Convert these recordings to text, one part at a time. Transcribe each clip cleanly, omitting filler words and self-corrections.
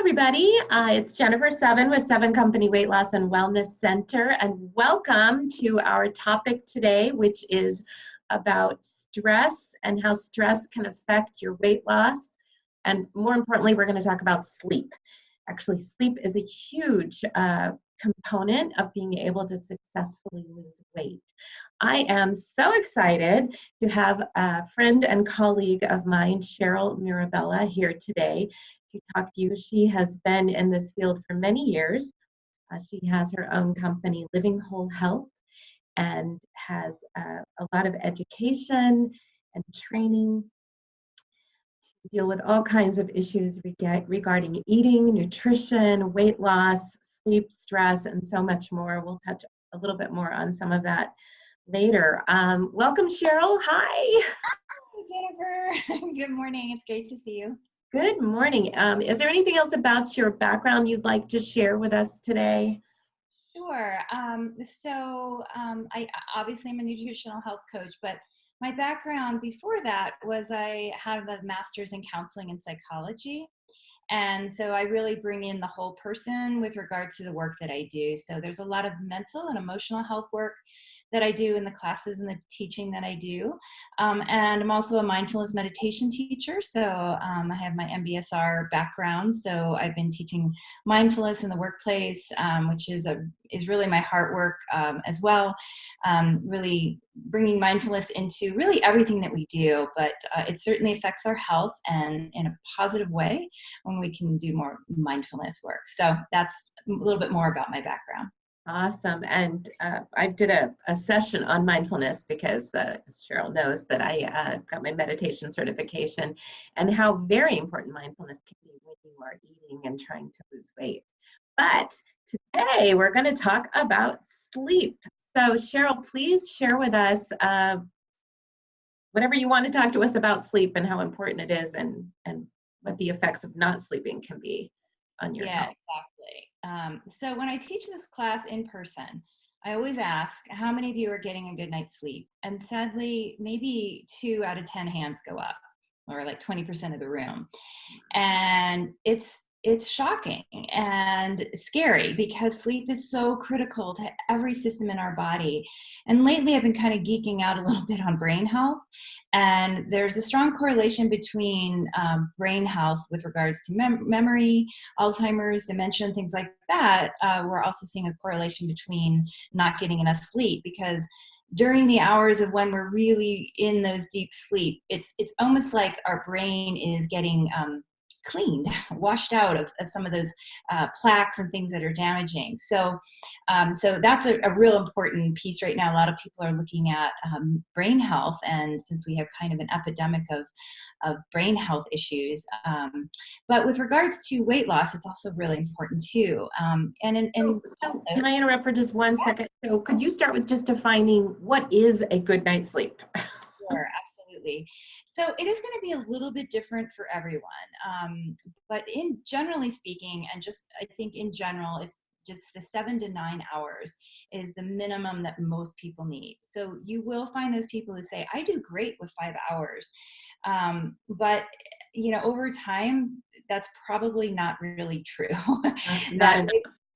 everybody. It's Jennifer Seven with Seven Company Weight Loss and Wellness Center, and welcome to our topic today, which is about stress and how stress can affect your weight loss. And more importantly, we're going to talk about sleep. Actually, sleep is a huge component of being able to successfully lose weight. I am so excited to have a friend and colleague of mine, Cheryl Mirabella, here today to talk to you. She has been in this field for many years. She has her own company, Living Whole Health, and has a lot of education and training to deal with all kinds of issues regarding eating, nutrition, weight loss, sleep, stress, and so much more. We'll touch a little bit more on some of that later. Welcome, Cheryl. Hi. Hi, Jennifer. Good morning. It's great to see you. Good morning. Is there anything else about your background you'd like to share with us today? Sure. I obviously am a nutritional health coach, but my background before that was I have a master's in counseling and psychology. And so I really bring in the whole person with regard to the work that I do. So there's a lot of mental and emotional health work that I do in the classes and the teaching that I do. And I'm also a mindfulness meditation teacher. So I have my MBSR background. So I've been teaching mindfulness in the workplace, which is really my heart work as well. Really bringing mindfulness into really everything that we do, but it certainly affects our health and in a positive way when we can do more mindfulness work. So that's a little bit more about my background. Awesome. And I did a session on mindfulness because Cheryl knows that I got my meditation certification and how very important mindfulness can be when you are eating and trying to lose weight. But today we're going to talk about sleep. So Cheryl, please share with us whatever you want to talk to us about sleep and how important it is and what the effects of not sleeping can be on your health. Exactly. So when I teach this class in person, I always ask, how many of you are getting a good night's sleep? And sadly, maybe 2 out of 10 hands go up, or like 20% of the room. And it's shocking and scary because sleep is so critical to every system in our body. And lately I've been kind of geeking out a little bit on brain health. And there's a strong correlation between brain health with regards to memory, Alzheimer's, dementia, and things like that. We're also seeing a correlation between not getting enough sleep because during the hours of when we're really in those deep sleep, it's almost like our brain is getting cleaned, washed out of some of those plaques and things that are damaging. So that's a real important piece right now. A lot of people are looking at brain health, and since we have kind of an epidemic of brain health issues. But with regards to weight loss, it's also really important too. So can I interrupt for just one second? So could you start with just defining what is a good night's sleep? Sure, absolutely. So it is going to be a little bit different for everyone. But generally speaking, and just I think in general, it's just the 7 to 9 hours is the minimum that most people need. So you will find those people who say, I do great with 5 hours. But over time, that's probably not really true. That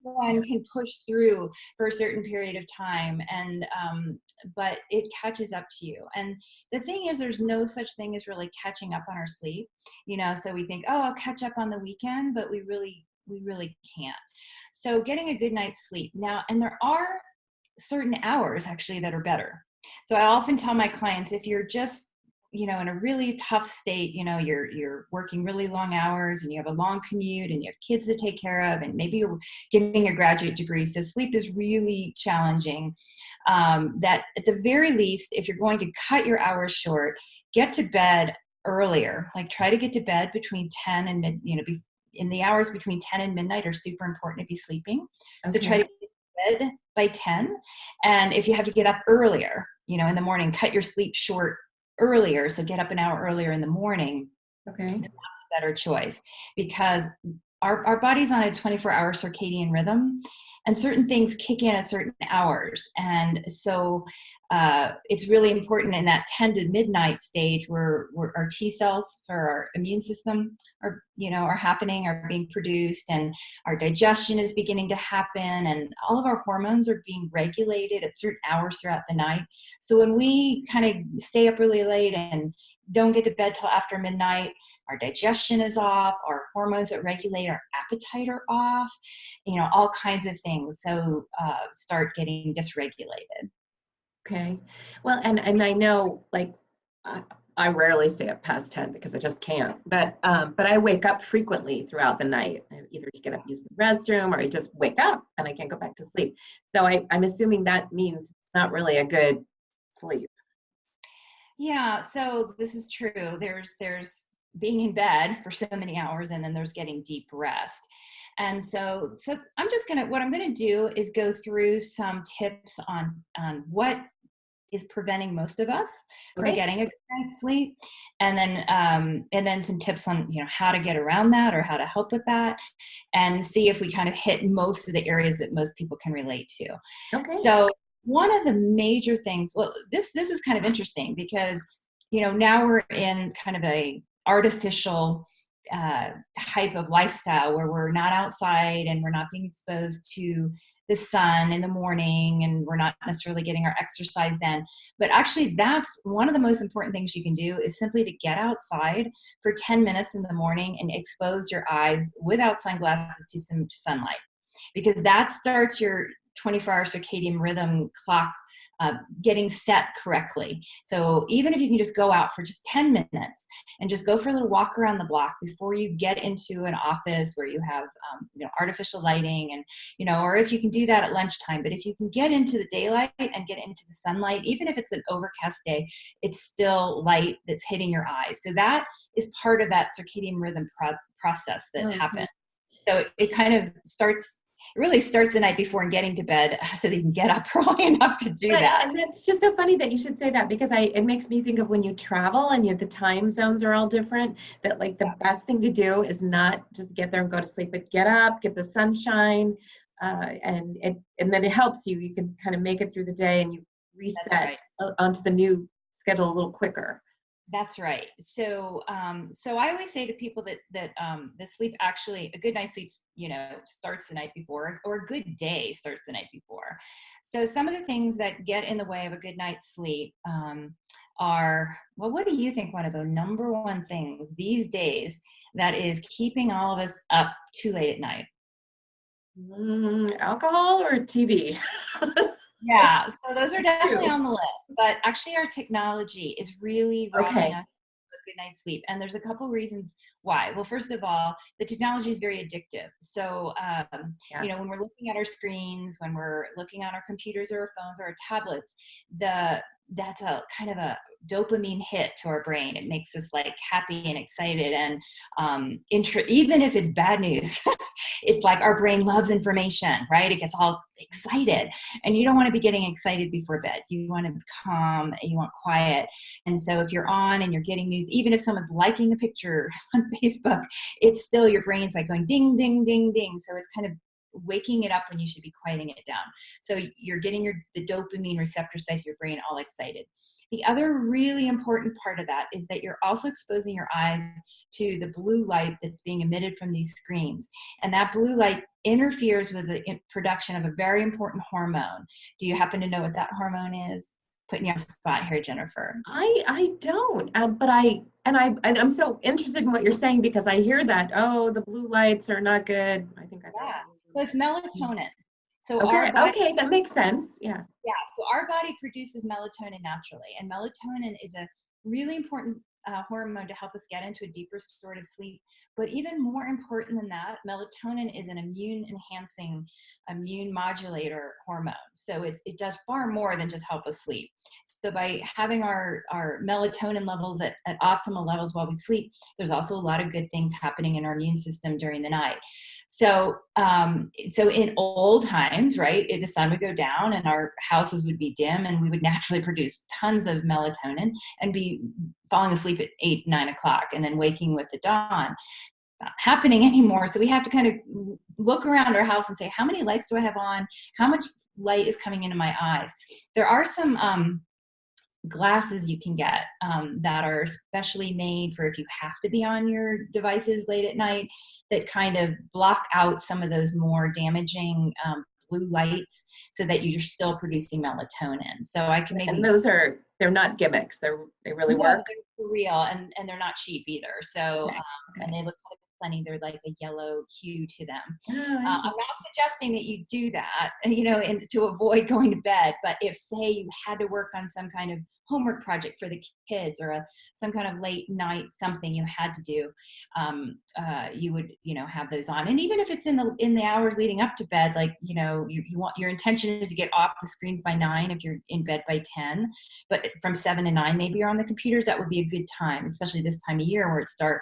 one can push through for a certain period of time, and but it catches up to you. And the thing is, there's no such thing as really catching up on our sleep. So we think, oh, I'll catch up on the weekend, but we really can't. So getting a good night's sleep now, and there are certain hours actually that are better. So I often tell my clients, if you're just in a really tough state, you're working really long hours and you have a long commute and you have kids to take care of, and maybe you're getting a graduate degree, so sleep is really challenging. That at the very least, if you're going to cut your hours short, get to bed earlier. Like try to get to bed between 10 and in the hours between 10 and midnight are super important to be sleeping. Okay. So try to get to bed by 10. And if you have to get up earlier, in the morning, cut your sleep short earlier. So get up an hour earlier in the morning. Okay. That's a better choice because our body's on a 24-hour circadian rhythm, and certain things kick in at certain hours. And so it's really important in that 10 to midnight stage where our T cells for our immune system are being produced, and our digestion is beginning to happen, and all of our hormones are being regulated at certain hours throughout the night. So when we kind of stay up really late and don't get to bed till after midnight, our digestion is off, our hormones that regulate our appetite are off, all kinds of things. So start getting dysregulated. Okay. Well, and I know, like, I rarely stay up past 10 because I just can't. But I wake up frequently throughout the night. I either get up, use the restroom, or I just wake up and I can't go back to sleep. So I'm assuming that means it's not really a good sleep. Yeah, so this is true. There's being in bed for so many hours, and then there's getting deep rest. And so what I'm gonna do is go through some tips on what is preventing most of us from getting a good night's sleep, and then some tips on how to get around that or how to help with that, and see if we kind of hit most of the areas that most people can relate to. Okay. So one of the major things, well, this is kind of interesting because now we're in kind of a artificial type of lifestyle where we're not outside and we're not being exposed to the sun in the morning, and we're not necessarily getting our exercise then. But actually, that's one of the most important things you can do, is simply to get outside for 10 minutes in the morning and expose your eyes without sunglasses to some sunlight, because that starts your 24-hour circadian rhythm clock getting set correctly. So even if you can just go out for just 10 minutes and just go for a little walk around the block before you get into an office where you have artificial lighting, and or if you can do that at lunchtime. But if you can get into the daylight and get into the sunlight, even if it's an overcast day, it's still light that's hitting your eyes. So that is part of that circadian rhythm process that happens. So it kind of really starts the night before and getting to bed so that you can get up early enough to do that. And that's just so funny that you should say that, because it makes me think of when you travel and the time zones are all different, that like the best thing to do is not just get there and go to sleep, but get up, get the sunshine, and then it helps you. You can kind of make it through the day and you reset onto the new schedule a little quicker. That's right. So, so I always say to people that the sleep, actually, a good night's sleep, starts the night before, or a good day starts the night before. So some of the things that get in the way of a good night's sleep are, well, what do you think one of the number one things these days that is keeping all of us up too late at night? Alcohol or TV? Yeah, so those are definitely on the list, but actually our technology is really robbing us of a good night's sleep. And there's a couple reasons why. Well, first of all, the technology is very addictive. So, when we're looking at our screens, when we're looking on our computers or our phones or our tablets, that's a kind of a dopamine hit to our brain. It makes us like happy and excited, and even if it's bad news, it's like our brain loves information, right? It gets all excited, and you don't want to be getting excited before bed. You want to be calm and you want quiet. And so if you're on and you're getting news, even if someone's liking a picture on Facebook, it's still your brain's like going ding, ding, ding, ding. So it's kind of waking it up when you should be quieting it down. So you're getting the dopamine receptor sites of your brain all excited. The other really important part of that is that you're also exposing your eyes to the blue light that's being emitted from these screens. And that blue light interferes with the production of a very important hormone. Do you happen to know what that hormone is? Putting you on the spot here, Jennifer. I don't, but I'm so interested in what you're saying, because I hear that, oh, the blue lights are not good. I think I know. So it's melatonin. So okay, that makes sense. Yeah. Yeah. So our body produces melatonin naturally, and melatonin is a really important hormone to help us get into a deeper sort of sleep. But even more important than that, melatonin is an immune-enhancing, immune modulator hormone. So it does far more than just help us sleep. So by having our melatonin levels at optimal levels while we sleep, there's also a lot of good things happening in our immune system during the night. So, so in old times, right, the sun would go down and our houses would be dim, and we would naturally produce tons of melatonin and be falling asleep at 8, 9 o'clock and then waking with the dawn. not happening anymore. So we have to kind of look around our house and say, how many lights do I have on? How much light is coming into my eyes? There are some glasses you can get that are specially made for if you have to be on your devices late at night, that kind of block out some of those more damaging blue lights so that you're still producing melatonin. So I can maybe— And they're not gimmicks. They really no, work. they're for real, and they're not cheap either. So Okay. and they look kind of plenty. They're like a yellow hue to them. Oh, I'm interesting. not suggesting that you do that, and to avoid going to bed. But if, say, you had to work on some kind of homework project for the kids, or some kind of late night something you had to do, you would have those on. And even if it's in the hours leading up to bed, like you want, your intention is to get off the screens by 9 if you're in bed by 10, but from 7 to 9 maybe you're on the computers, that would be a good time, especially this time of year where it's dark,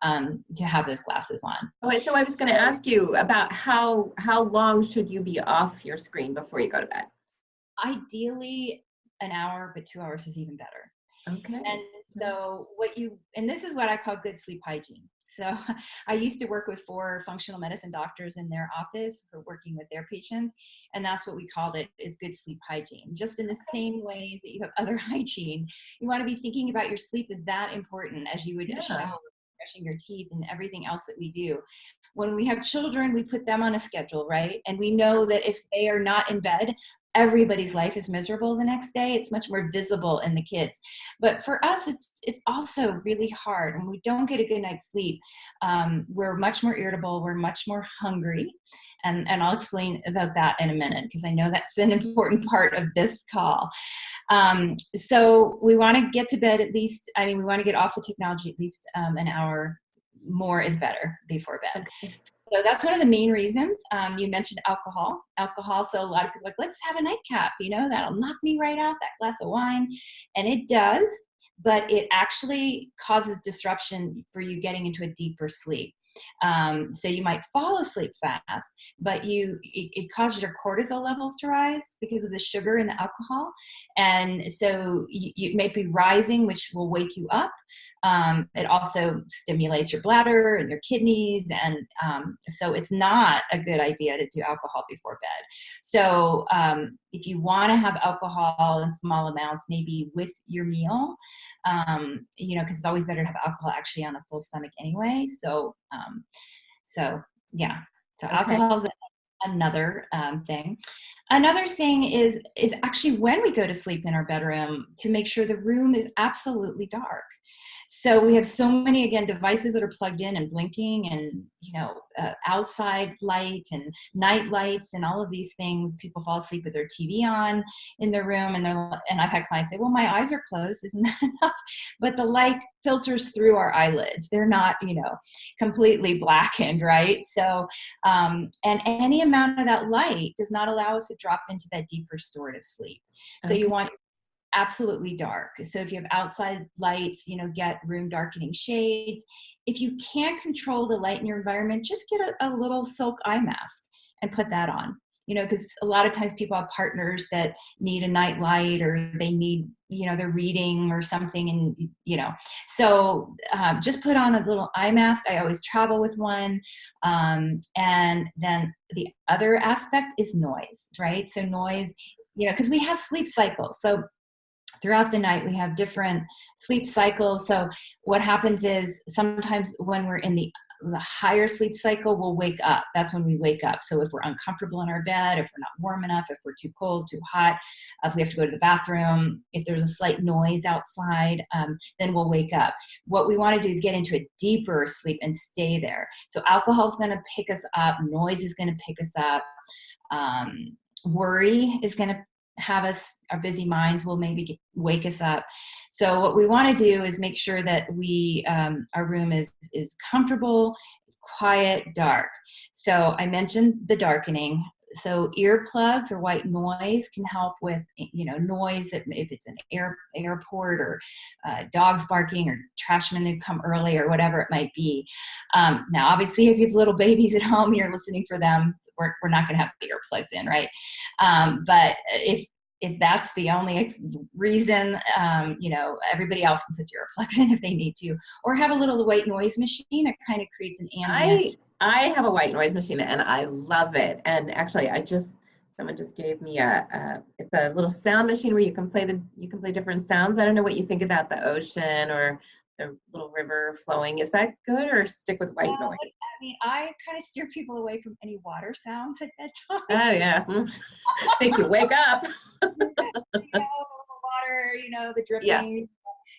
to have those glasses on. Oh, so I was going to ask you about how long should you be off your screen before you go to bed? Ideally an hour, but 2 hours is even better. Okay. And so and this is what I call good sleep hygiene. So I used to work with 4 functional medicine doctors in their office for working with their patients. And that's what we called it, is good sleep hygiene. Just in the same ways that you have other hygiene, you want to be thinking about your sleep is that important as you would a shower, brushing your teeth, and everything else that we do. When we have children, we put them on a schedule, right? And we know that if they are not in bed, everybody's life is miserable the next day. It's much more visible in the kids. But for us, it's also really hard. When we don't get a good night's sleep, we're much more irritable. We're much more hungry. And I'll explain about that in a minute, because I know that's an important part of this call. So we want to get to bed at least, we want to get off the technology at least an hour more is better before bed. Okay. So that's one of the main reasons. You mentioned alcohol. So a lot of people are like, let's have a nightcap, that'll knock me right out, that glass of wine. And it does, but it actually causes disruption for you getting into a deeper sleep. So you might fall asleep fast, but it causes your cortisol levels to rise because of the sugar in the alcohol. And so you may be rising, which will wake you up. It also stimulates your bladder and your kidneys. And so it's not a good idea to do alcohol before bed. So if you want to have alcohol in small amounts, maybe with your meal, because it's always better to have alcohol actually on a full stomach anyway. So yeah. So Okay. alcohol is another thing. Another thing is actually when we go to sleep in our bedroom, to make sure the room is absolutely dark. So we have so many, again, devices that are plugged in and blinking, and outside light and night lights and all of these things. People fall asleep with their TV on in their room, and I've had clients say, well, my eyes are closed, isn't that enough? But the light filters through our eyelids. They're not, completely blackened, right? So, and any amount of that light does not allow us to drop into that deeper restorative sleep. So you want absolutely dark. So if you have outside lights, get room darkening shades. If you can't control the light in your environment, just get a little silk eye mask and put that on. Because a lot of times people have partners that need a night light, or they need, they're reading or something. And, so just put on a little eye mask. I always travel with one. And then the other aspect is noise, right? So noise, because we have sleep cycles. So throughout the night, we have different sleep cycles. So what happens is sometimes when we're in the higher sleep cycle, we'll wake up. That's when we wake up. So if we're uncomfortable in our bed, if we're not warm enough, if we're too cold, too hot, if we have to go to the bathroom, if there's a slight noise outside, then we'll wake up. What we want to do is get into a deeper sleep and stay there. So alcohol is going to pick us up. Noise is going to pick us up. Worry is going to have us, our busy minds will maybe wake us up. So what we want to do is make sure that our room is comfortable, quiet, dark. So I mentioned the darkening. So earplugs or white noise can help with, noise that if it's an airport or dogs barking or trashmen that come early or whatever it might be. Now, obviously, if you have little babies at home and you're listening for them, we're not going to have earplugs in, right? But if if that's the only reason, everybody else can put the earplugs in if they need to, or have a little white noise machine. It kind of creates an ambient. I have a white noise machine and I love it. And actually, someone just gave me it's a little sound machine where you can play different sounds. I don't know what you think about the ocean or the little river flowing. Is that good, or stick with white noise? I mean, I kind of steer people away from any water sounds at bedtime. Oh yeah, make you wake up. The water, the dripping. Yeah.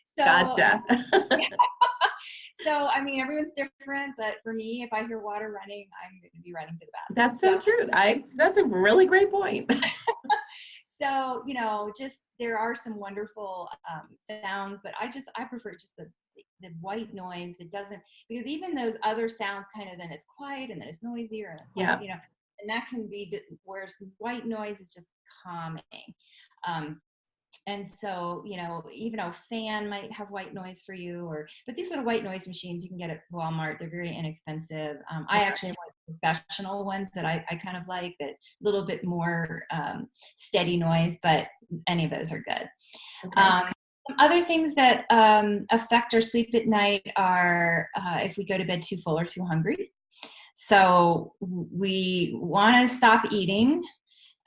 So, gotcha. So, I mean, everyone's different, but for me, if I hear water running, I'm going to be running to the bathroom. That's so true. That's a really great point. So, just there are some wonderful sounds, but I prefer just the white noise that doesn't, because even those other sounds kind of, then it's quiet and then it's noisier and quiet, and that can be, whereas white noise is just calming. And so, even a fan might have white noise for you, but these little white noise machines you can get at Walmart. They're very inexpensive. I actually have professional ones that I kind of like, that little bit more steady noise, but any of those are good. Okay. Some other things that affect our sleep at night are if we go to bed too full or too hungry. So we want to stop eating.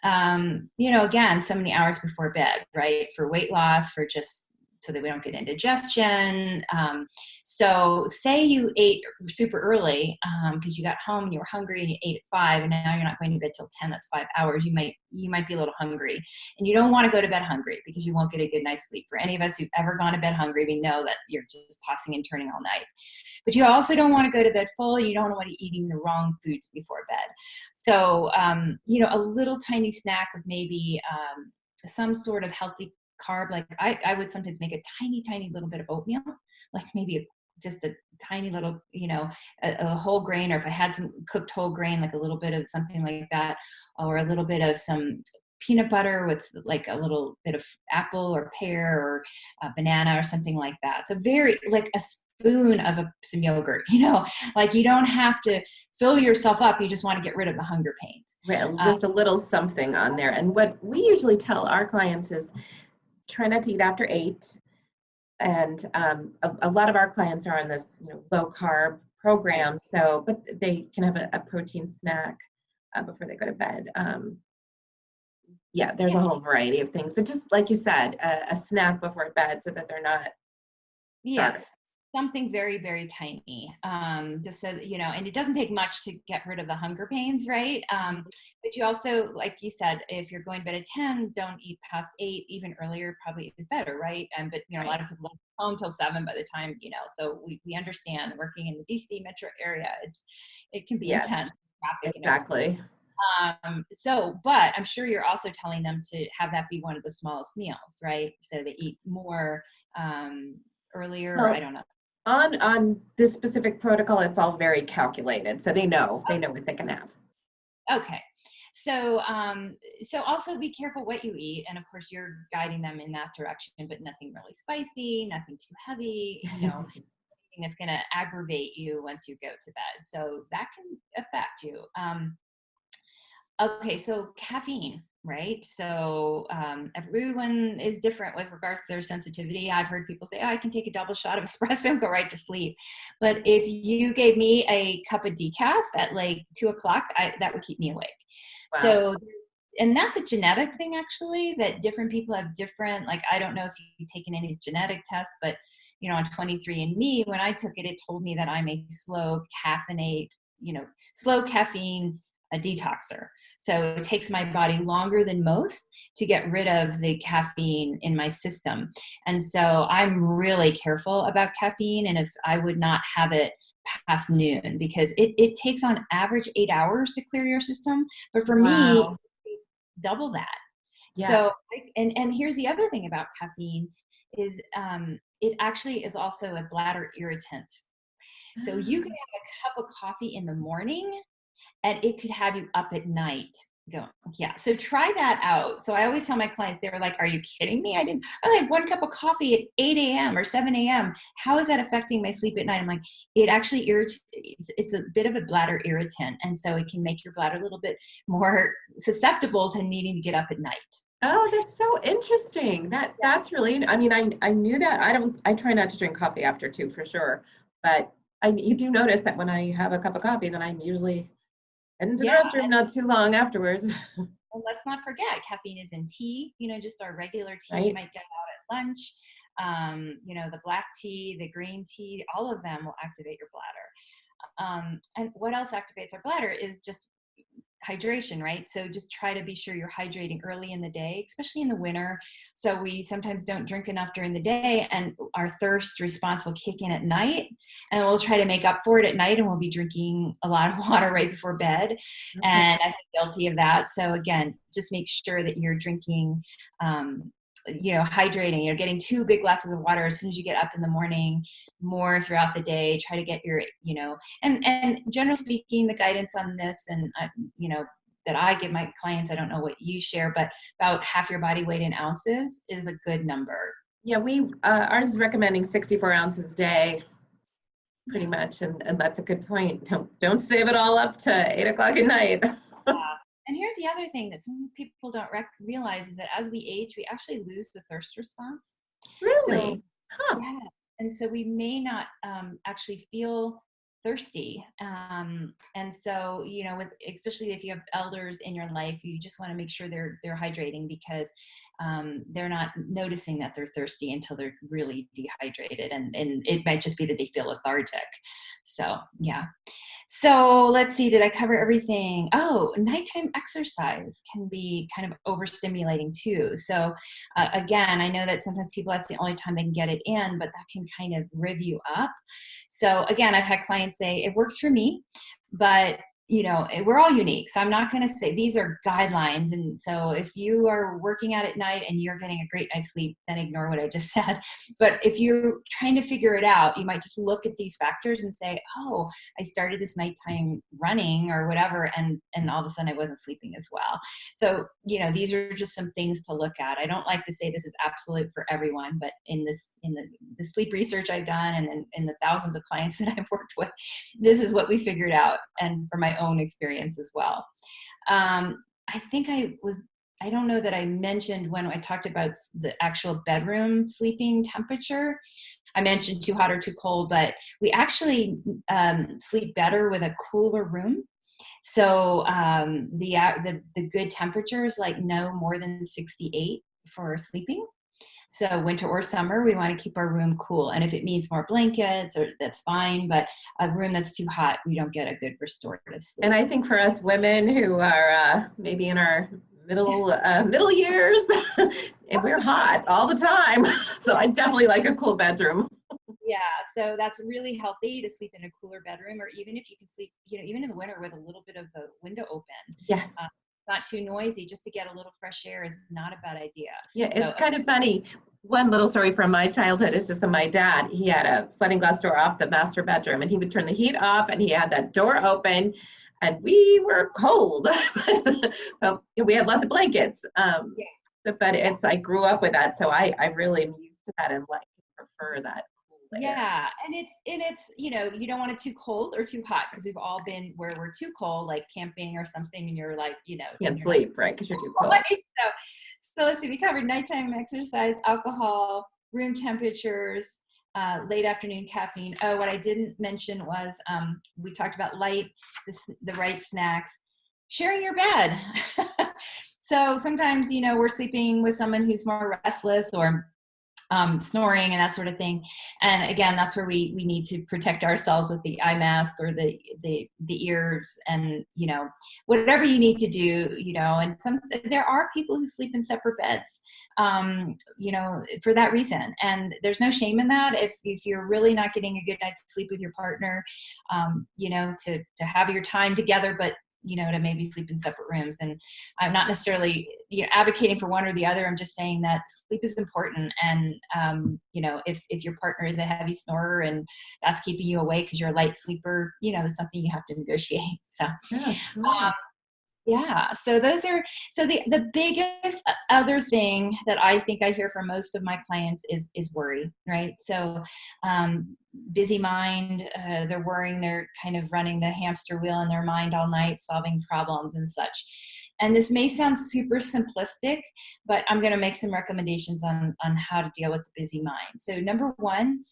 Again, so many hours before bed, right? For weight loss, for just so that we don't get indigestion. So say you ate super early because you got home and you were hungry and you ate at 5 and now you're not going to bed till 10, that's 5 hours. You might be a little hungry, and you don't want to go to bed hungry because you won't get a good night's sleep. For any of us who've ever gone to bed hungry, we know that you're just tossing and turning all night. But you also don't want to go to bed full. You don't want to be eating the wrong foods before bed. So, a little tiny snack of maybe some sort of healthy carb. Like I would sometimes make a tiny little bit of oatmeal, like maybe just a tiny little, a whole grain, or if I had some cooked whole grain, like a little bit of something like that, or a little bit of some peanut butter with like a little bit of apple or pear or banana or something like that. So very like a spoon of some yogurt, like you don't have to fill yourself up. You just want to get rid of the hunger pains. Right, just a little something on there. And what we usually tell our clients is try not to eat after 8. And a lot of our clients are on this low carb program, but they can have a protein snack before they go to bed. There's a whole variety of things, but just like you said, a snack before bed so that they're not starving. Something very, very tiny, just so that, and it doesn't take much to get rid of the hunger pains, right? But you also, like you said, if you're going to bed at 10, don't eat past 8. Even earlier probably is better, right? But a lot of people go home till 7 by the time, so we understand, working in the DC metro area, it can be intense. Traffic, exactly. But I'm sure you're also telling them to have that be one of the smallest meals, right? So they eat more earlier. Well, I don't know. On this specific protocol, it's all very calculated, so they know what they can have. Okay. So also be careful what you eat, and of course you're guiding them in that direction, but nothing really spicy, nothing too heavy, anything that's going to aggravate you once you go to bed. So that can affect you. Okay, so caffeine, right? So everyone is different with regards to their sensitivity. I've heard people say, I can take a double shot of espresso and go right to sleep. But if you gave me a cup of decaf at like 2 o'clock, that would keep me awake. Wow. So, and that's a genetic thing, actually, that different people have different, like, I don't know if you've taken any genetic tests, but, on 23andMe, when I took it, it told me that I'm a slow caffeine a detoxer. So it takes my body longer than most to get rid of the caffeine in my system. And so I'm really careful about caffeine, and if I would not have it past noon, because it takes on average 8 hours to clear your system. But for me, double that. Yeah. So, and here's the other thing about caffeine is it actually is also a bladder irritant. So you can have a cup of coffee in the morning, and it could have you up at night going, so try that out. So I always tell my clients, they were like, are you kidding me? I had 1 cup of coffee at 8 a.m. or 7 a.m. How is that affecting my sleep at night? I'm like, it actually irritates, it's a bit of a bladder irritant. And so it can make your bladder a little bit more susceptible to needing to get up at night. Oh, that's so interesting. That's really, I mean, I knew that. I try not to drink coffee after 2 for sure. But you do notice that when I have a cup of coffee, then I'm usually heading to the Yeah, restroom not too long afterwards, and let's not forget, caffeine is in tea, just our regular tea you right? might get out at lunch. The black tea, the green tea, all of them will activate your bladder. And what else activates our bladder is just hydration, right? So just try to be sure you're hydrating early in the day, especially in the winter. So we sometimes don't drink enough during the day, and our thirst response will kick in at night, and we'll try to make up for it at night, and we'll be drinking a lot of water right before bed. Okay. And I've been guilty of that. So again, just make sure that you're drinking, hydrating, getting 2 big glasses of water as soon as you get up in the morning, more throughout the day. Try to get your, and generally speaking, the guidance on this, and that I give my clients, I don't know what you share, but about half your body weight in ounces is a good number. Yeah, ours is recommending 64 ounces a day, pretty Yeah. much, and that's a good point. Don't save it all up to 8 o'clock at night. And here's the other thing that some people don't realize is that as we age, we actually lose the thirst response. So, Really? Huh. yeah. And so we may not actually feel thirsty. And so, especially if you have elders in your life, you just want to make sure they're hydrating, because they're not noticing that they're thirsty until they're really dehydrated. And it might just be that they feel lethargic. So, yeah. So let's see, did I cover everything? Oh, nighttime exercise can be kind of overstimulating too. So again, I know that sometimes people, that's the only time they can get it in, but that can kind of riv you up. So again, I've had clients say, it works for me, but we're all unique. So I'm not going to say these are guidelines. And so if you are working out at night and you're getting a great night's sleep, then ignore what I just said. But if you're trying to figure it out, you might just look at these factors and say, oh, I started this nighttime running or whatever, and all of a sudden I wasn't sleeping as well. So, these are just some things to look at. I don't like to say this is absolute for everyone, but in the sleep research I've done, and in the thousands of clients that I've worked with, this is what we figured out, and for my own experience as well. I think I don't know that I mentioned when I talked about the actual bedroom sleeping temperature, I mentioned too hot or too cold, but we actually sleep better with a cooler room. So the good temperatures, like no more than 68 for sleeping. So winter or summer, we want to keep our room cool. And if it means more blankets, that's fine. But a room that's too hot, we don't get a good restorative sleep. And I think for us women who are maybe in our middle years, we're hot all the time. So I definitely like a cool bedroom. Yeah, so that's really healthy to sleep in a cooler bedroom, or even if you can sleep, even in the winter with a little bit of the window open. Yes. Not too noisy, just to get a little fresh air is not a bad idea. Yeah, it's kind of funny. One little story from my childhood is just that my dad, he had a sliding glass door off the master bedroom, and he would turn the heat off, and he had that door open, and we were cold. Well, we had lots of blankets. But I grew up with that, so I really am used to that and prefer that cool air. Yeah, and it's you don't want it too cold or too hot, because we've all been where we're too cold, like camping or something, and you're like, Can't sleep, right? Because you're too cold. Right? So let's see, we covered nighttime exercise, alcohol, room temperatures, late afternoon caffeine. Oh, what I didn't mention was we talked about light, the right snacks, sharing your bed. So sometimes, we're sleeping with someone who's more restless, or snoring and that sort of thing. And again, that's where we need to protect ourselves with the eye mask or the ears, and, whatever you need to do, and there are people who sleep in separate beds, for that reason. And there's no shame in that. If you're really not getting a good night's sleep with your partner, to have your time together, but to maybe sleep in separate rooms. And I'm not necessarily advocating for one or the other. I'm just saying that sleep is important. And, if your partner is a heavy snorer and that's keeping you awake because you're a light sleeper, that's something you have to negotiate. So, Yeah, sure. yeah. So the biggest other thing that I think I hear from most of my clients is worry, right? So, busy mind, they're worrying, they're kind of running the hamster wheel in their mind all night, solving problems and such. And this may sound super simplistic, but I'm going to make some recommendations on how to deal with the busy mind. So number one,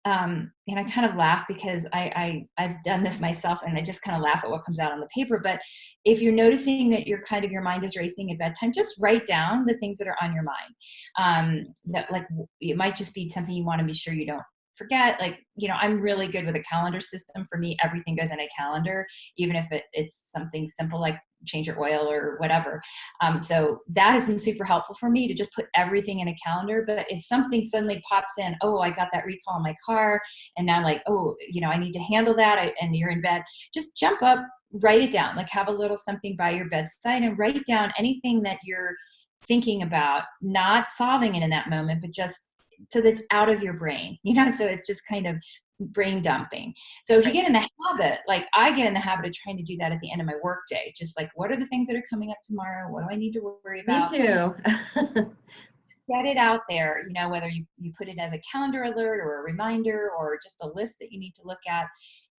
and I kind of laugh because I've done this myself, and I just kind of laugh at what comes out on the paper. But if you're noticing that your mind is racing at bedtime, just write down the things that are on your mind. That, like, it might just be something you want to be sure you don't forget. Like, I'm really good with a calendar system. For me, everything goes in a calendar, even if it's something simple like change your oil or whatever. So that has been super helpful for me to just put everything in a calendar. But if something suddenly pops in, oh, I got that recall in my car, and now, like, oh, I need to handle that, and you're in bed, just jump up, write it down, like have a little something by your bedside and write down anything that you're thinking about, not solving it in that moment, but just so that's out of your brain, so it's just kind of brain dumping. So if you get in the habit, like I get in the habit of trying to do that at the end of my workday, just like, what are the things that are coming up tomorrow? What do I need to worry about? Me too. Just get it out there, whether you put it as a calendar alert or a reminder or just a list that you need to look at,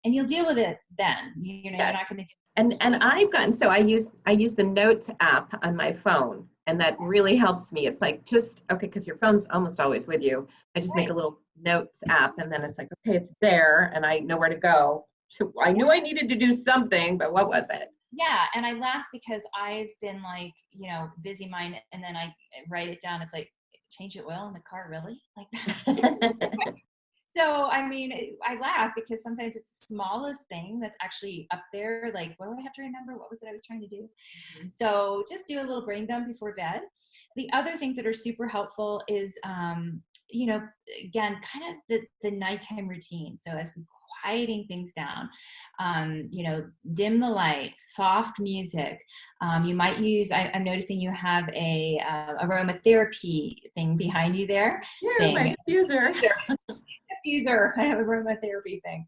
and you'll deal with it then. You're not going to do. And I've gotten, so I use the Notes app on my phone, and that really helps me. It's like, just, okay, because your phone's almost always with you. I just make a little Notes app, and then it's like, okay, it's there, and I know where to go. I knew I needed to do something, but what was it? Yeah, and I laugh because I've been like, busy mind, and then I write it down. It's like, change the oil in the car, really? Like that's So, I mean, I laugh because sometimes it's the smallest thing that's actually up there. Like, what do I have to remember? What was it I was trying to do? Mm-hmm. So just do a little brain dump before bed. The other things that are super helpful is, again, kind of the nighttime routine. So as we quieting things down, dim the lights, soft music. You might use, I'm noticing you have a aromatherapy thing behind you there. Yeah, my diffuser. Diffuser, I have aromatherapy thing.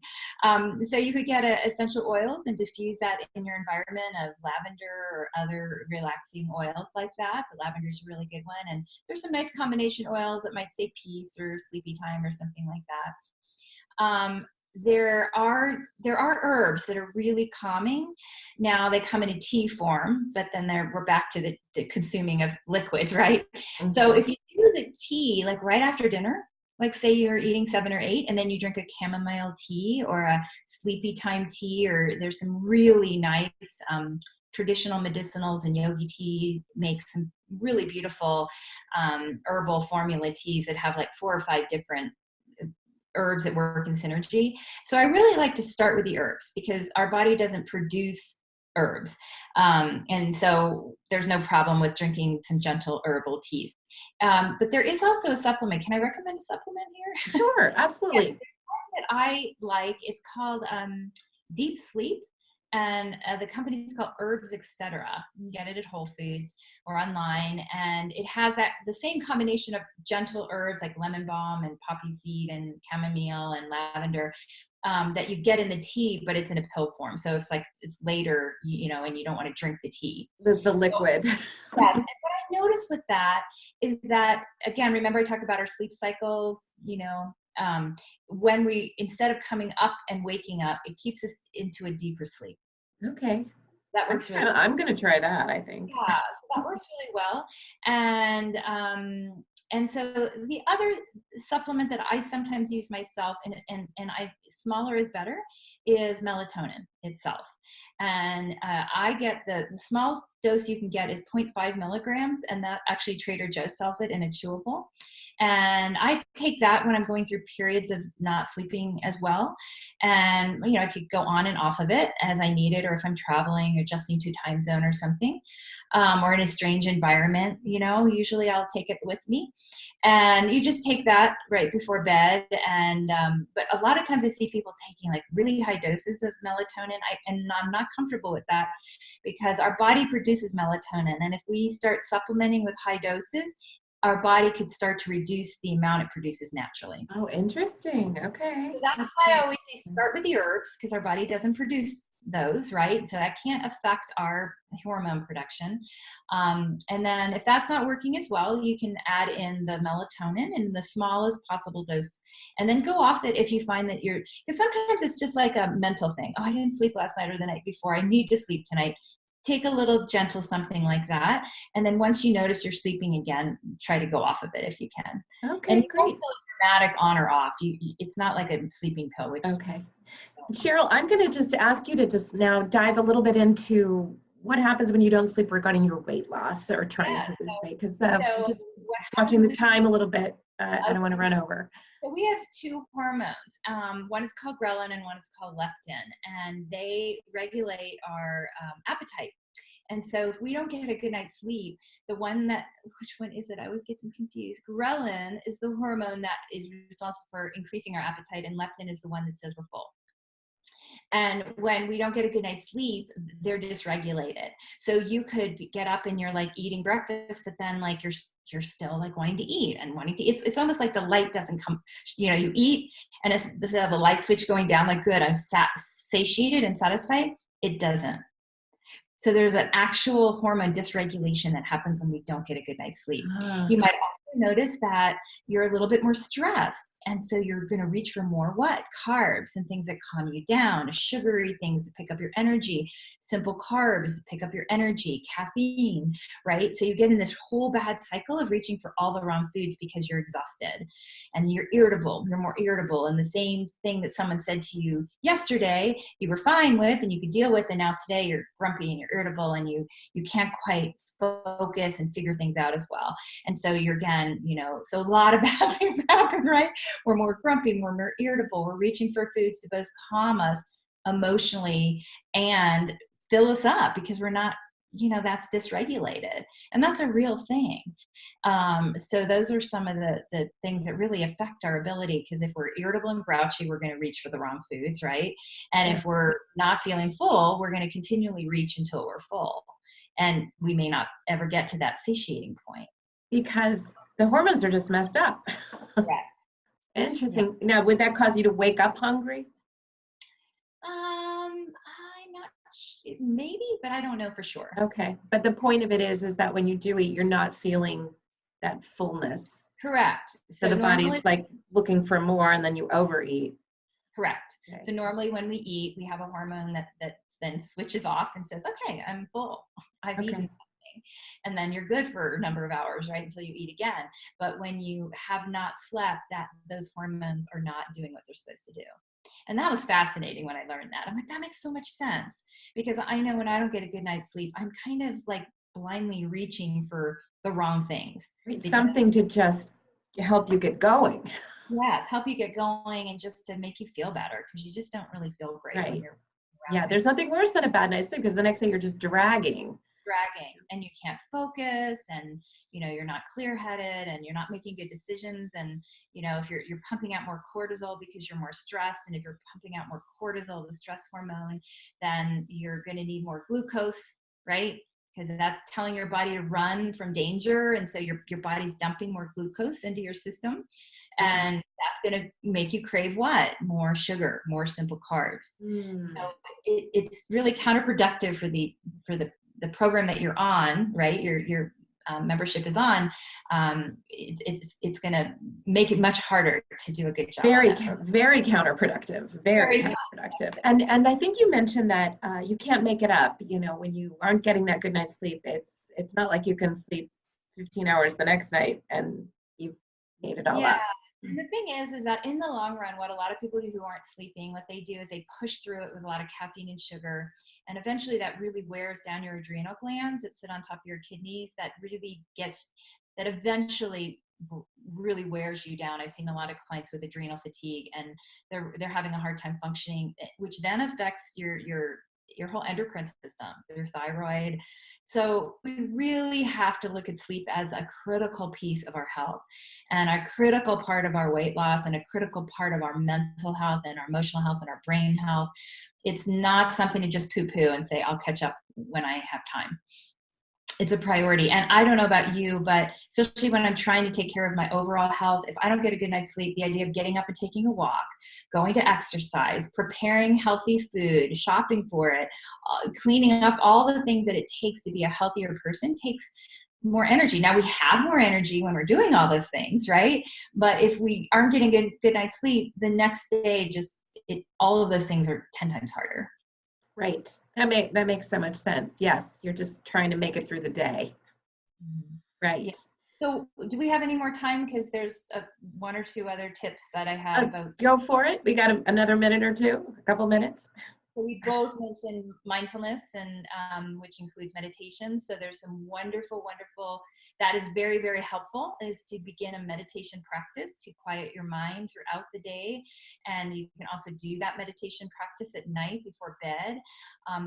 So you could get essential oils and diffuse that in your environment of lavender or other relaxing oils like that. The lavender is a really good one. And there's some nice combination oils that might say peace or sleepy time or something like that. There are herbs that are really calming. Now they come in a tea form, but then we're back to the consuming of liquids, right? Mm-hmm. So if you do the tea like right after dinner, like say you're eating 7 or 8 and then you drink a chamomile tea or a sleepy time tea, or there's some really nice traditional medicinals and yogi teas make some really beautiful herbal formula teas that have like 4 or 5 different herbs that work in synergy. So I really like to start with the herbs because our body doesn't produce herbs. And so there's no problem with drinking some gentle herbal teas. But there is also a supplement. Can I recommend a supplement here? Sure, absolutely. Yeah, one that I like is called Deep Sleep. And the company is called Herbs Etc. You can get it at Whole Foods or online, and it has the same combination of gentle herbs like lemon balm and poppy seed and chamomile and lavender that you get in the tea, but it's in a pill form. So it's later, and you don't want to drink the tea. The liquid. So, yes, and what I noticed with that is that, again, remember I talked about our sleep cycles, when we, instead of coming up and waking up, it keeps us into a deeper sleep. Okay. That works really well. I'm going to try that, I think. Yeah, so that works really well. And so the other supplement that I sometimes use myself, and smaller is better, is melatonin itself. And I get the smallest dose you can get is 0.5 milligrams, and that actually Trader Joe sells it in a chewable. And I take that when I'm going through periods of not sleeping as well. And, I could go on and off of it as I need it, or if I'm traveling, adjusting to time zone or something, or in a strange environment, usually I'll take it with me. And you just take that right before bed. And, but a lot of times I see people taking like really high doses of melatonin. And I'm not comfortable with that because our body produces melatonin. And if we start supplementing with high doses, our body could start to reduce the amount it produces naturally. Oh, interesting. Okay. So that's why I always say start with the herbs, because our body doesn't produce those, right? So that can't affect our hormone production. And then if that's not working as well, you can add in the melatonin in the smallest possible dose, and then go off it if you find that because sometimes it's just like a mental thing. Oh, I didn't sleep last night or the night before. I need to sleep tonight. take a little gentle something like that. And then once you notice you're sleeping again, try to go off of it if you can. Okay, And you won't great. feel dramatic on or off. It's not like a sleeping pill, which Okay. Cheryl, I'm going to just ask you to just now dive a little bit into what happens when you don't sleep regarding your weight loss or trying yeah. to lose weight, because So just what happens watching when the we time a little bit, I don't want to okay. run over. So we have two hormones. One is called ghrelin and one is called leptin, and they regulate our appetite. And so if we don't get a good night's sleep, which one is it? I always get them confused. Ghrelin is the hormone that is responsible for increasing our appetite, and leptin is the one that says we're full. And when we don't get a good night's sleep, they're dysregulated. So you could get up and you're like eating breakfast, but then like you're still like wanting to eat and wanting to. It's almost like the light doesn't come. You know, you eat, and instead of the light switch going down, like good, I'm satiated and satisfied. It doesn't. So there's an actual hormone dysregulation that happens when we don't get a good night's sleep. You might also notice that you're a little bit more stressed. And so you're going to reach for more what? Carbs and things that calm you down, sugary things to pick up your energy, simple carbs to pick up your energy, caffeine, right? So you get in this whole bad cycle of reaching for all the wrong foods because you're exhausted and you're irritable. You're more irritable. And the same thing that someone said to you yesterday, you were fine with and you could deal with, and now today you're grumpy and you're irritable and you can't quite focus and figure things out as well. And so you're again, so a lot of bad things happen, right? We're more grumpy, we're more irritable, we're reaching for foods to both calm us emotionally and fill us up because we're not, that's dysregulated. And that's a real thing. So those are some of the things that really affect our ability, because if we're irritable and grouchy, we're going to reach for the wrong foods, right? And if we're not feeling full, we're going to continually reach until we're full. And we may not ever get to that satiating point. Because the hormones are just messed up. Correct. Interesting. Yeah. Now, would that cause you to wake up hungry? I'm not maybe, but I don't know for sure. Okay. But the point of it is that when you do eat, you're not feeling that fullness. Correct. So the body's like looking for more and then you overeat. Correct. Okay. So normally when we eat, we have a hormone that then switches off and says, okay, I'm full. I've eaten something. And then you're good for a number of hours, right? Until you eat again. But when you have not slept, those hormones are not doing what they're supposed to do. And that was fascinating when I learned that. I'm like, that makes so much sense, because I know when I don't get a good night's sleep, I'm kind of like blindly reaching for the wrong things. Something to just help you get going. Yes, help you get going and just to make you feel better, because you just don't really feel great when you're around. There's nothing worse than a bad night's sleep, because the next day you're just dragging and you can't focus, and you're not clear-headed and you're not making good decisions. And if you're pumping out more cortisol because you're more stressed, and if you're pumping out more cortisol, the stress hormone, then you're going to need more glucose, right? Because that's telling your body to run from danger. And so your body's dumping more glucose into your system. And that's going to make you crave what? More sugar, more simple carbs. So it's really counterproductive for the program that you're on, right? Your membership is on. It's going to make it much harder to do a good job. Very counterproductive. Very counterproductive. And I think you mentioned that you can't make it up. When you aren't getting that good night's sleep, it's not like you can sleep 15 hours the next night and you've made it all up. And the thing is that in the long run, what a lot of people do who aren't sleeping, what they do is they push through it with a lot of caffeine and sugar. And eventually that really wears down your adrenal glands that sit on top of your kidneys. That eventually really wears you down. I've seen a lot of clients with adrenal fatigue, and they're having a hard time functioning, which then affects your whole endocrine system, your thyroid. So we really have to look at sleep as a critical piece of our health, and a critical part of our weight loss, and a critical part of our mental health and our emotional health and our brain health. It's not something to just poo-poo and say, I'll catch up when I have time. It's a priority. And I don't know about you, but especially when I'm trying to take care of my overall health, if I don't get a good night's sleep, the idea of getting up and taking a walk, going to exercise, preparing healthy food, shopping for it, cleaning up all the things that it takes to be a healthier person takes more energy. Now we have more energy when we're doing all those things, right? But if we aren't getting good night's sleep, the next day all of those things are 10 times harder. Right. That makes so much sense. Yes, you're just trying to make it through the day. Mhm. Yeah. Right. So do we have any more time? Because there's one or two other tips that I had about. Go for it. We got another minute or two, a couple minutes. So we both mentioned mindfulness, and which includes meditation. So there's some wonderful that is very, very helpful, is to begin a meditation practice to quiet your mind throughout the day. And you can also do that meditation practice at night before bed.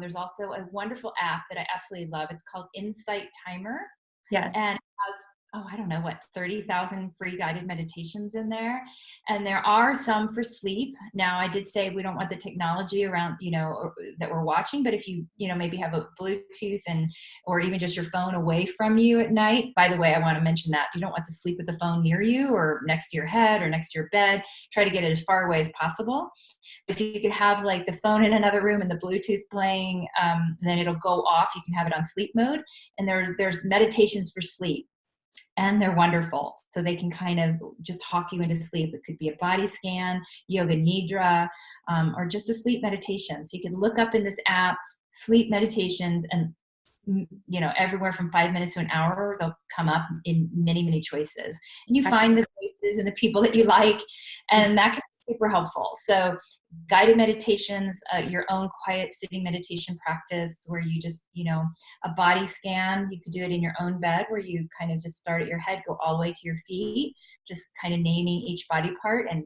There's also a wonderful app that I absolutely love. It's called Insight Timer, Yes. and it has, I don't know what, 30,000 free guided meditations in there. And there are some for sleep. Now, I did say we don't want the technology around, that we're watching, but if you, maybe have a Bluetooth or even just your phone away from you at night. By the way, I want to mention that you don't want to sleep with the phone near you or next to your head or next to your bed. Try to get it as far away as possible. If you could have like the phone in another room and the Bluetooth playing, then it'll go off. You can have it on sleep mode. And there's meditations for sleep. And they're wonderful. So they can kind of just talk you into sleep. It could be a body scan, yoga nidra, or just a sleep meditation. So you can look up in this app, sleep meditations, and everywhere from 5 minutes to an hour, they'll come up in many, many choices. And you find the voices and the people that you like, and that can be super helpful. So guided meditations, your own quiet sitting meditation practice where you just, a body scan, you could do it in your own bed where you kind of just start at your head, go all the way to your feet, just kind of naming each body part, and,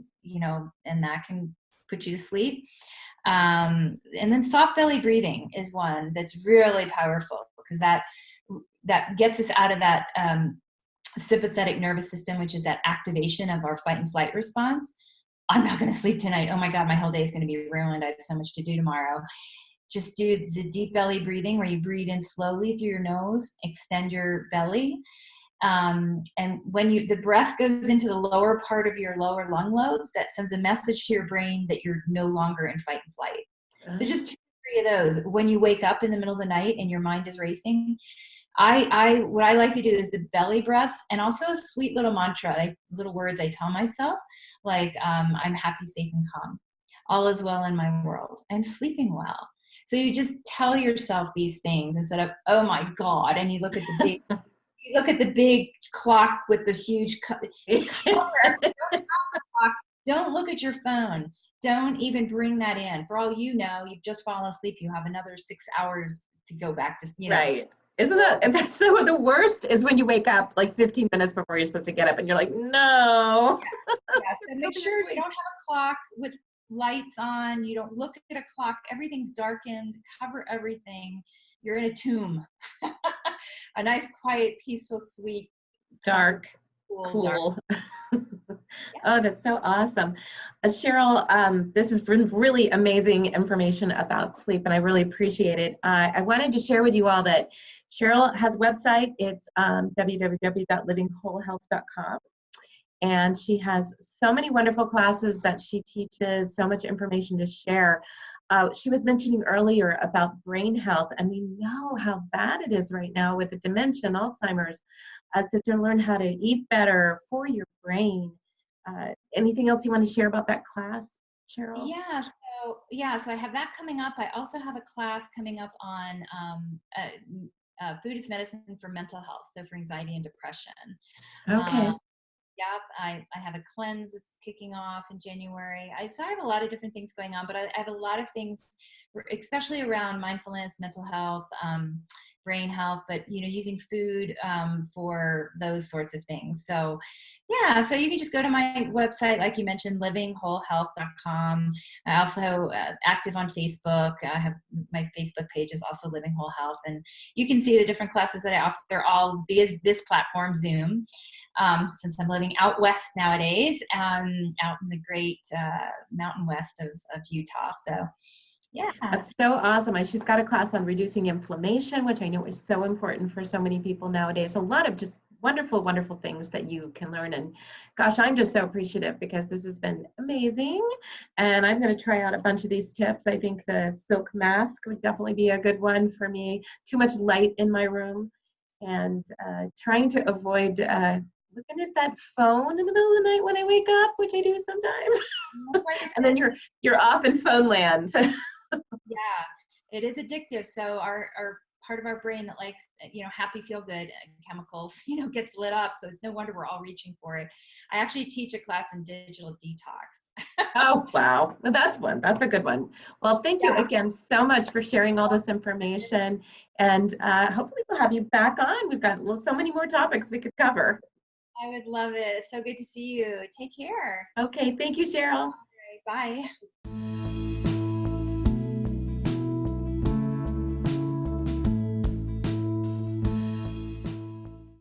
and that can put you to sleep. And then soft belly breathing is one that's really powerful, because that gets us out of that sympathetic nervous system, which is that activation of our fight and flight response. I'm not going to sleep tonight. Oh my God, my whole day is going to be ruined. I have so much to do tomorrow. Just do the deep belly breathing where you breathe in slowly through your nose, extend your belly. And when the breath goes into the lower part of your lower lung lobes, that sends a message to your brain that you're no longer in fight and flight. So just 2 or 3 of those. When you wake up in the middle of the night and your mind is racing, what I like to do is the belly breath, and also a sweet little mantra, little words I tell myself, like I'm happy, safe, and calm. All is well in my world. I'm sleeping well. So you just tell yourself these things instead of, oh my God, and you look at the big clock with the huge don't look at your phone. Don't even bring that in. For all you know, you've just fallen asleep. You have another 6 hours to go back to, Right. Isn't that, and that's so the worst is when you wake up like 15 minutes before you're supposed to get up and you're like, no. Yes. So make sure you don't have a clock with lights on. You don't look at a clock. Everything's darkened. Cover everything. You're in a tomb. A nice, quiet, peaceful, sweet, Dark, cool. Oh, that's so awesome. Cheryl, this has been really amazing information about sleep, and I really appreciate it. I wanted to share with you all that Cheryl has a website. It's www.livingwholehealth.com. And she has so many wonderful classes that she teaches, so much information to share. She was mentioning earlier about brain health, and we know how bad it is right now with the dementia and Alzheimer's. So to learn how to eat better for your brain. Anything else you want to share about that class, Cheryl? So I have that coming up. I also have a class coming up on food as medicine for mental health, so for anxiety and depression. Okay. Yep, I have a cleanse that's kicking off in January. So I have a lot of different things going on, but I have a lot of things, especially around mindfulness, mental health, brain health, but using food for those sorts of things. So yeah, so you can just go to my website, like you mentioned, livingwholehealth.com. I also active on Facebook. I have my Facebook page is also Living Whole Health, and you can see the different classes that I offer. They're all via this platform, Zoom. Since I'm living out west nowadays, out in the great mountain west of Utah. So yeah. That's so awesome. And she's got a class on reducing inflammation, which I know is so important for so many people nowadays. A lot of just wonderful, wonderful things that you can learn. And gosh, I'm just so appreciative because this has been amazing. And I'm going to try out a bunch of these tips. I think the silk mask would definitely be a good one for me. Too much light in my room, and trying to avoid looking at that phone in the middle of the night when I wake up, which I do sometimes. And then you're off in phone land. Yeah, It is addictive. So our part of our brain that likes, happy, feel good chemicals, gets lit up. So it's no wonder we're all reaching for it. I actually teach a class in digital detox. Oh, wow. Well, that's one. That's a good one. Well, thank you Yeah, again so much for sharing all this information. And hopefully we'll have you back on. We've got so many more topics we could cover. I would love it. It's so good to see you. Take care. Okay. Thank you, Cheryl. Bye.